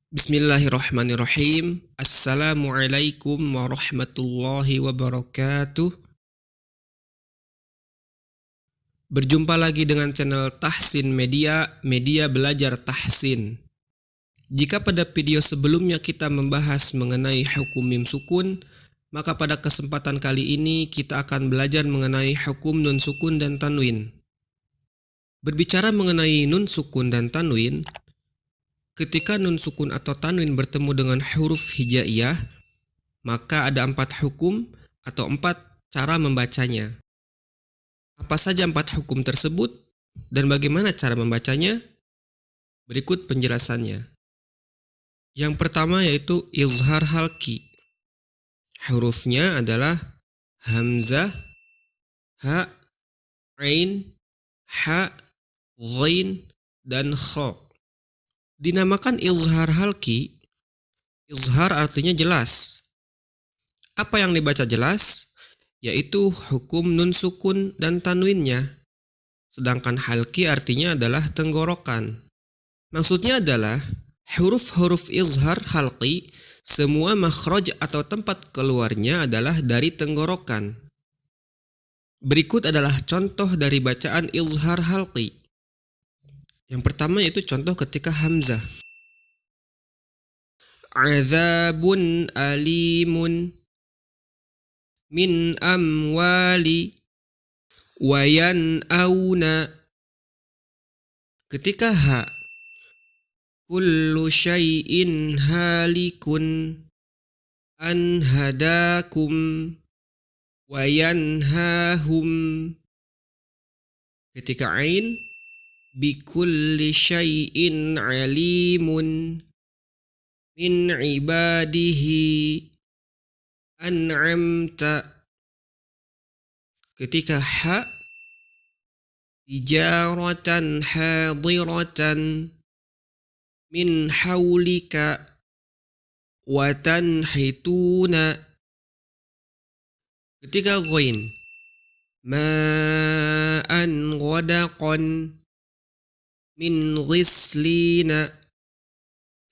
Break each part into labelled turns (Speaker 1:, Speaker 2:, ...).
Speaker 1: Bismillahirrahmanirrahim. Assalamualaikum warahmatullahi wabarakatuh. Berjumpa lagi dengan channel Tahsin Media, Media Belajar Tahsin. Jika pada video sebelumnya kita membahas mengenai hukum mim sukun, maka pada kesempatan kali ini kita akan belajar mengenai hukum nun sukun dan tanwin. Berbicara mengenai nun sukun dan tanwin, ketika nun sukun atau tanwin bertemu dengan huruf hijaiyah, maka ada 4 hukum atau 4 cara membacanya. Apa saja 4 hukum tersebut dan bagaimana cara membacanya? Berikut penjelasannya. Yang pertama yaitu izhar halqi. Hurufnya adalah hamzah, ha, ain, ha, ghain, dan kha. Dinamakan izhar halqi. Izhar artinya jelas. Apa yang dibaca jelas? Yaitu hukum nun sukun dan tanwinnya. Sedangkan halqi artinya adalah tenggorokan. Maksudnya adalah huruf-huruf izhar halqi, semua makhraj atau tempat keluarnya adalah dari tenggorokan. Berikut adalah contoh dari bacaan izhar halqi. Yang pertama yaitu contoh ketika hamzah. Azabun alimun min amwali wayan auna. Ketika ha, kullu syai'in halikun an hadakum wayanhahum. Ketika ain, bikulli syai'in alimun min ibadihi an'amta. Ketika ha, tijaratan hadiratan min haulika wa tanhituna. Ketika ghain, ma'an ghadaqan min ghislina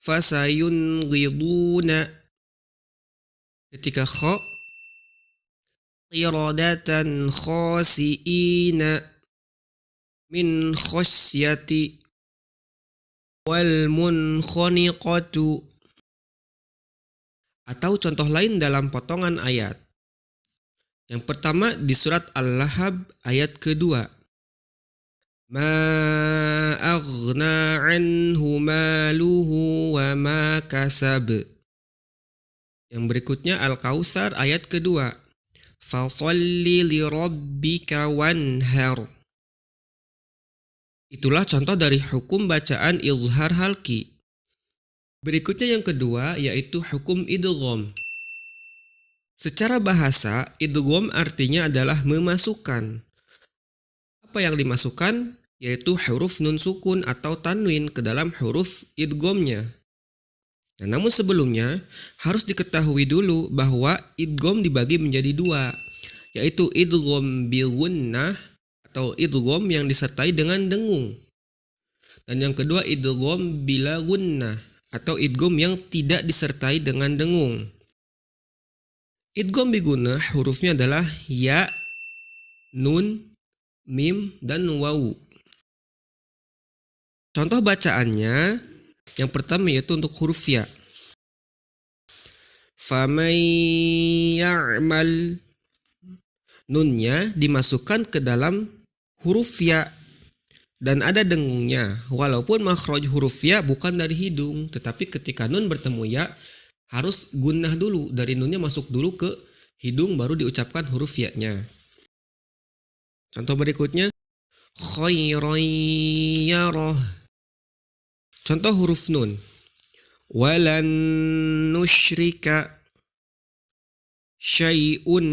Speaker 1: fasayunghiduna. Ketika kha, qiradatan khasi'ina min khasyati wal munkhaniqatu. Atau contoh lain dalam potongan ayat. Yang pertama di surat Al-Lahab ayat kedua. Ma aghna anhu maluhu wa ma kasab. Yang berikutnya Al-Kautsar ayat kedua. Fasholli li rabbika wanhar. Itulah contoh dari hukum bacaan izhar halqi. Berikutnya yang kedua yaitu hukum idgham. Secara bahasa, idgham artinya adalah memasukkan. Apa yang dimasukkan? Yaitu huruf nun sukun atau tanwin ke dalam huruf idghamnya. Nah, namun sebelumnya harus diketahui dulu bahwa idgham dibagi menjadi 2, yaitu idgham bil gunnah atau idgham yang disertai dengan dengung. Dan yang kedua idgham bila gunnah atau idgham yang tidak disertai dengan dengung. Idgham bi gunnah hurufnya adalah ya, nun, mim, dan wawu. Contoh bacaannya yang pertama yaitu untuk huruf ya. Faman ya'mal, nunnya dimasukkan ke dalam huruf ya dan ada dengungnya. Walaupun makhraj huruf ya bukan dari hidung, tetapi ketika nun bertemu ya harus gunnah dulu, dari nunnya masuk dulu ke hidung baru diucapkan huruf ya-nya. Contoh berikutnya khairan yarah. Contoh huruf nun. Walan nusyrika syai'un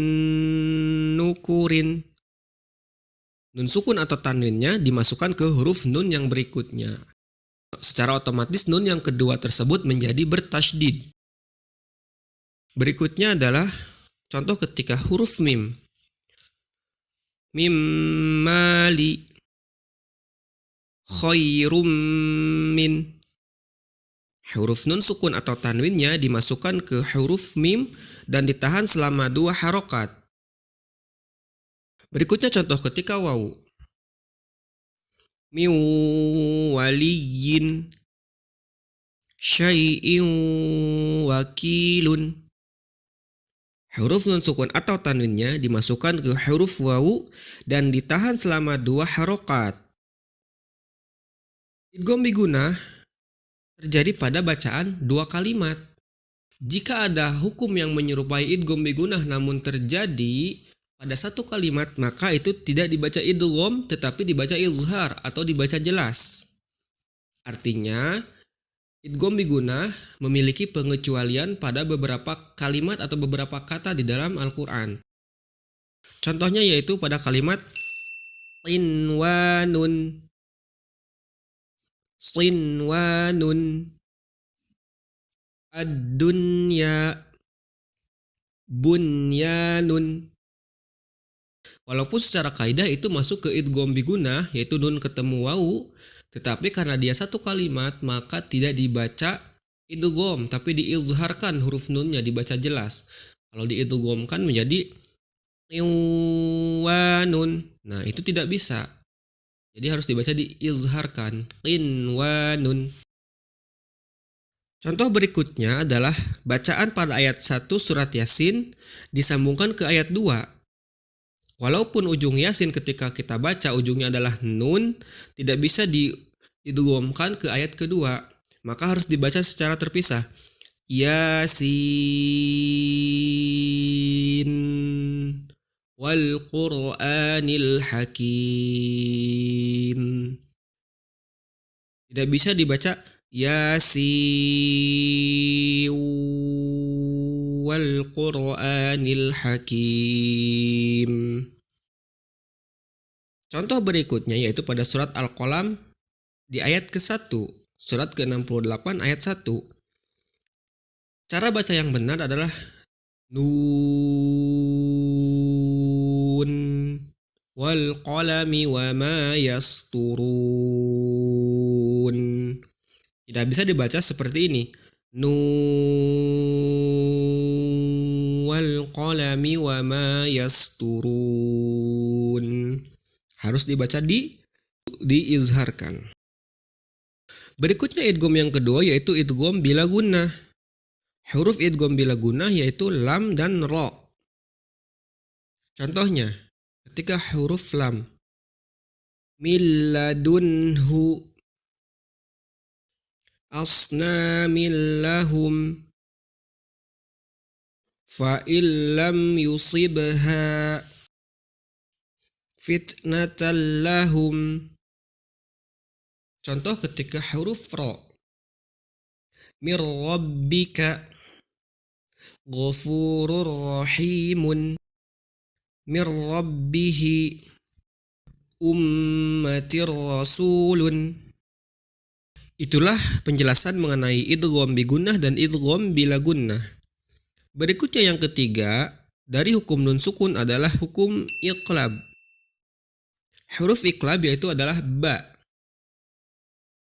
Speaker 1: nukurin. Nun sukun atau tanwinnya dimasukkan ke huruf nun yang berikutnya. Secara otomatis nun yang kedua tersebut menjadi bertasydid. Berikutnya adalah contoh ketika huruf mim. Mim mali khairum min. Huruf nun sukun atau tanwinnya dimasukkan ke huruf mim dan ditahan selama 2 harokat. Berikutnya contoh ketika wawu. Min waliyin syai'in wakilun. Huruf nun sukun atau tanwinnya dimasukkan ke huruf wawu dan ditahan selama 2 harokat. Idgham bigunah terjadi pada bacaan 2 kalimat. Jika ada hukum yang menyerupai idgham bigunah namun terjadi pada 1 kalimat, maka itu tidak dibaca idgham tetapi dibaca izhar atau dibaca jelas. Artinya, idgham bigunah memiliki pengecualian pada beberapa kalimat atau beberapa kata di dalam Al-Quran. Contohnya yaitu pada kalimat sinwanun, sinwanun, ad-dunya, bunyanun. Walaupun secara kaidah itu masuk ke idgham bigunah, yaitu nun ketemu wawu, tetapi karena dia 1 kalimat maka tidak dibaca idgham tapi diizharkan huruf nunnya, dibaca jelas. Kalau diidghamkan menjadi qinwanun. Nah, itu tidak bisa. Jadi harus dibaca diizharkan, qinwanun. Contoh berikutnya adalah bacaan pada ayat 1 surat Yasin disambungkan ke ayat 2. Walaupun ujung Yasin ketika kita baca ujungnya adalah nun, tidak bisa diidghamkan ke ayat kedua, maka harus dibaca secara terpisah. Yasin wal Qur'anil Hakim. Tidak bisa dibaca Yasin wal Qur'anil Hakim. Contoh berikutnya yaitu pada surat Al-Qalam di ayat ke-1, surat ke-68 ayat 1. Cara baca yang benar adalah nun wal qalami wa ma yasturun. Tidak bisa dibaca seperti ini. Nun wal qalami wa ma yasturun. Harus dibaca diizharkan. Berikutnya idgham yang kedua yaitu idgham bila gunnah. Huruf idgham bila gunnah yaitu lam dan ra. Contohnya, ketika huruf lam min ladunhu asnamin lahum fa illam yusibha fitnatan lahum. Contoh ketika huruf ra mir rabbika ghafurur rahimun mir rabbihi ummatir rasulun. Itulah penjelasan mengenai idgham bigunnah dan idgham bila gunnah. Berikutnya yang ketiga dari hukum nun sukun adalah hukum iqlab. Huruf iqlab yaitu adalah ba.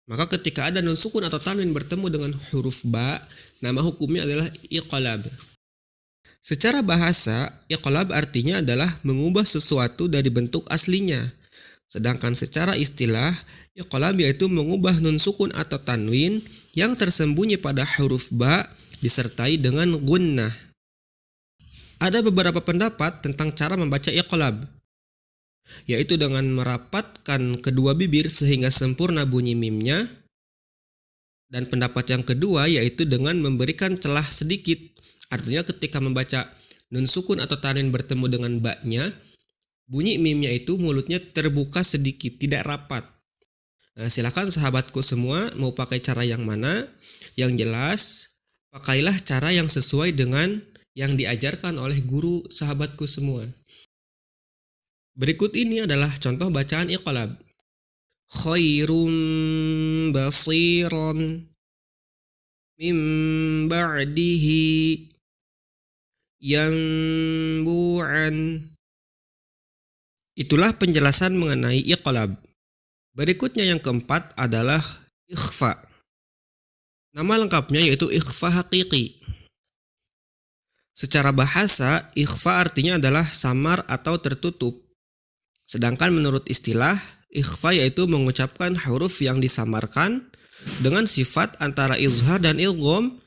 Speaker 1: Maka ketika ada nun sukun atau tanwin bertemu dengan huruf ba, nama hukumnya adalah iqlab. Secara bahasa, iqlab artinya adalah mengubah sesuatu dari bentuk aslinya. Sedangkan secara istilah, iqlab yaitu mengubah nun sukun atau tanwin yang tersembunyi pada huruf ba disertai dengan gunnah. Ada beberapa pendapat tentang cara membaca iqlab, yaitu dengan merapatkan kedua bibir sehingga sempurna bunyi mimnya. Dan pendapat yang kedua yaitu dengan memberikan celah sedikit. Artinya ketika membaca nun sukun atau tanwin bertemu dengan ba-nya, bunyi mimnya itu mulutnya terbuka sedikit, tidak rapat. Nah, silakan sahabatku semua mau pakai cara yang mana. Yang jelas, pakailah cara yang sesuai dengan yang diajarkan oleh guru sahabatku semua. Berikut ini adalah contoh bacaan iqlab. Khairum basiran min ba'dihi yanbu'an. Itulah penjelasan mengenai iqlab. Berikutnya yang keempat adalah ikhfa. Nama lengkapnya yaitu ikhfa haqiqi. Secara bahasa, ikhfa artinya adalah samar atau tertutup. Sedangkan menurut istilah, ikhfa yaitu mengucapkan huruf yang disamarkan dengan sifat antara izhar dan ilgham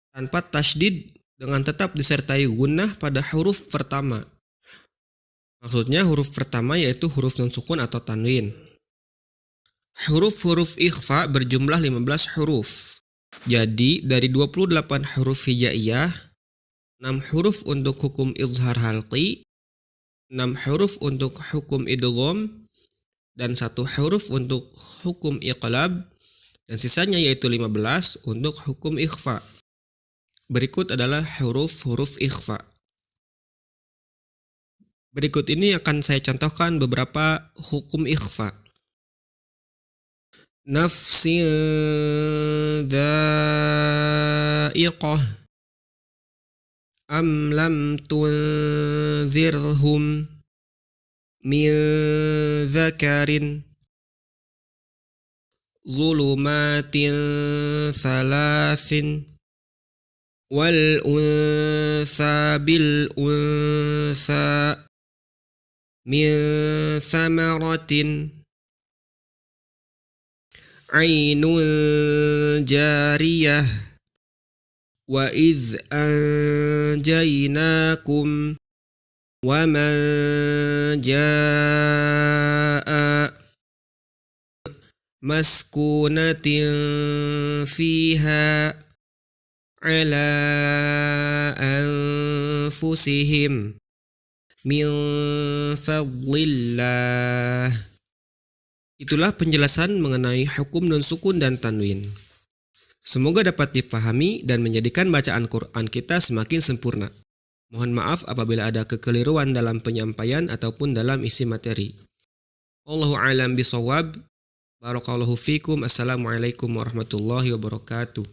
Speaker 1: tanpa tasydid dengan tetap disertai gunnah pada huruf pertama. Maksudnya huruf pertama yaitu huruf non sukun atau tanwin. Huruf-huruf ikhfa berjumlah 15 huruf. Jadi dari 28 huruf hijaiyah, 6 huruf untuk hukum izhar halqi, 6 huruf untuk hukum idgham, dan 1 huruf untuk hukum iqlab, dan sisanya yaitu 15 untuk hukum ikhfa. Berikut adalah huruf-huruf ikhfa. Berikut ini akan saya contohkan beberapa hukum ikhfa. Nafsin dha'iqah. Am lam tunzirhum min zakarin zulumatin thalathin wal unsa bil unsa min thamaratin ainun jariyah wa idh anjaynakum wa man jaa'a maskunatin fiha ala anfusihim min fadlillah. Itulah penjelasan mengenai hukum nun sukun dan tanwin. Semoga dapat difahami dan menjadikan bacaan Quran kita semakin sempurna. Mohon maaf apabila ada kekeliruan dalam penyampaian ataupun dalam isi materi. Wallahu a'lam bishawab. Barakallahu fikum. Assalamualaikum warahmatullahi wabarakatuh.